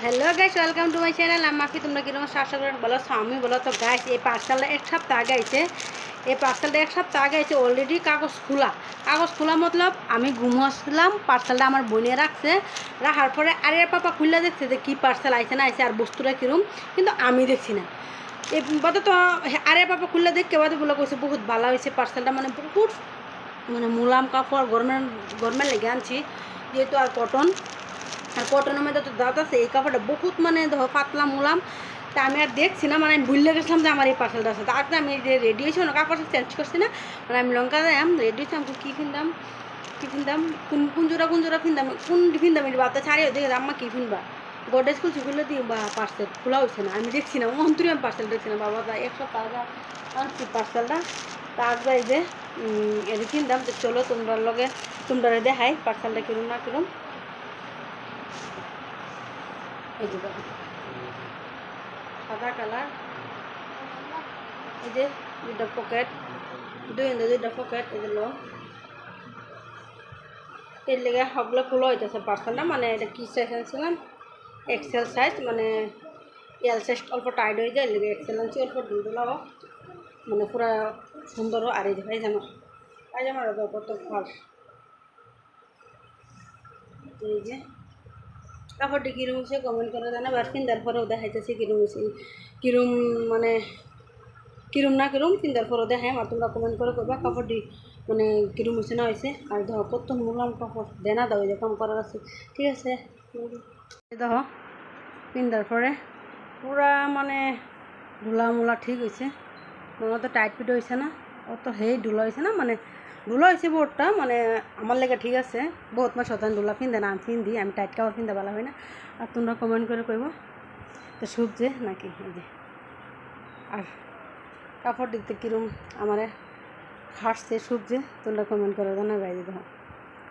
Hello guys, welcome to my channel. আমাকে তোমরা কিরকম আশা করেন বলো। আমি বলো তো গাইস, এই পার্সেলটা এক সপ্তাহ আগে আইছে। এই পার্সেলটা এক সপ্তাহ আগে আইছে। অলরেডি কাগজ খোলা মতলব আমি ঘুমাচ্ছিলাম, পার্সেলটা আমার বোনে রাখার পরে আরে পাপা খুললে দেখছে যে কী পার্সেল আইছে না আইছে আর বস্তুটা কীরকম, কিন্তু আমি দেখছি না। এই বাদে তো আরে পাপা খুললে দেখতে বাদে বলে কইছে বহুত ভালো হয়েছে পার্সেলটা, মানে বহুত মানে মুলাম কাপড় গরমের লেগে আনছি যেহেতু, আর কটনের মধ্যে তো দাঁত আছে। এই কাপড়টা বহুত মানে ধর পাতলা মুলাম। তা আমি আর দেখছি না, মানে আমি ভুলে গেছিলাম যে আমার এই পার্সেলটা আছে। তারপরে আমি যে রেডি হয়েছি না, কাপড়টা চেঞ্জ করছি না, মানে আমি লঙ্কা যাইম রেডি হয়েছি। আমি কী কিনতাম কোন জোড়া কিনতাম, এই বাচ্চা ছাড়িয়ে দেখে আম্মা কী কিনবা, গডরেজ খুলে দিই বা পার্সেল খোলা হয়েছে না, আমি দেখছি না অন্তরে আমি পার্সেল দেখছি না। বাবা তা 100 টাকা আনছি পার্সেলটা। তারপরে এই যে এটা কিনতাম। তো চলো তোমরা দেখাই পার্সেলটা কিরম না কিরম। এই যে দেখো সাদা কালার, এই যে দুইটা পকেট, দুইটা পকেট, এই যে এর লেগে সবগুলো খোলা হইতেছে পার্সেলটা। মানে এটা কী সাইজ আনছিলাম, এক্সেল সাইজ, মানে এল সাইজ অল্প টাইট হয়ে যায়, এর লেগে এক্সেল আনছি অল্প ঢুলঢুলা হোক, মানে পুরা সুন্দর হোক। আর এই যে পায়জামার কত ভাল, এই যে কাপড়টি কীরকম হচ্ছে কমেন্ট করে জানাবে। আর কিনবার পরেও দেখাইতেছি কীরকম হচ্ছে, কীরকম মানে কীরকম না কীরকম কিনবার পরেও দেখাই। আর তোমরা কমেন্ট করে করবা কাপড়টি মানে কীরকম হচ্ছে না হয়েছে। আর দেখো কত মুলাম কাপড়, দেনা দাও যে কম করার আছে। ঠিক আছে, দেখো কিনবার পরে পুরা মানে ধুলা ঠিক হয়েছে, মনে তো টাইট ফিট হয়েছে না, অত ঢুলা হয়েছে না, মানে ঢুলা হয়েছে বোর্ডটা, মানে আমার লেগে ঠিক আছে। বহুত মাস শতান ঢুলা ফিনদে না, আমি ফিন দিই, আমি টাইট কাপড় ফিনতে ভালো হয় না। আর তোমরা কমেন্ট করে কইব তো সবজি নাকি। এই যে আর কাপড় দিতে কিরম আমারে খাটছে সবজি, তোমরা কমেন্ট করে জানাবে। এই যে দেখো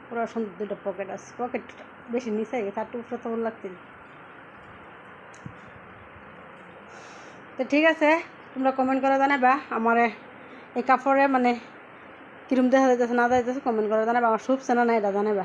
পুরো সুন্দর দুটো পকেট আছে, পকেট বেশি নিচে গেছে, আর টুকরো তো লাগছে। তো ঠিক আছে, তোমরা কমেন্ট করে জানাবা আমারে এই কাপড়ে মানে কিরম দেখা যাইতেছে না যাইতেছে, কমেন্ট করে জানাবা। আমার শুভছে না এটা জানাবা।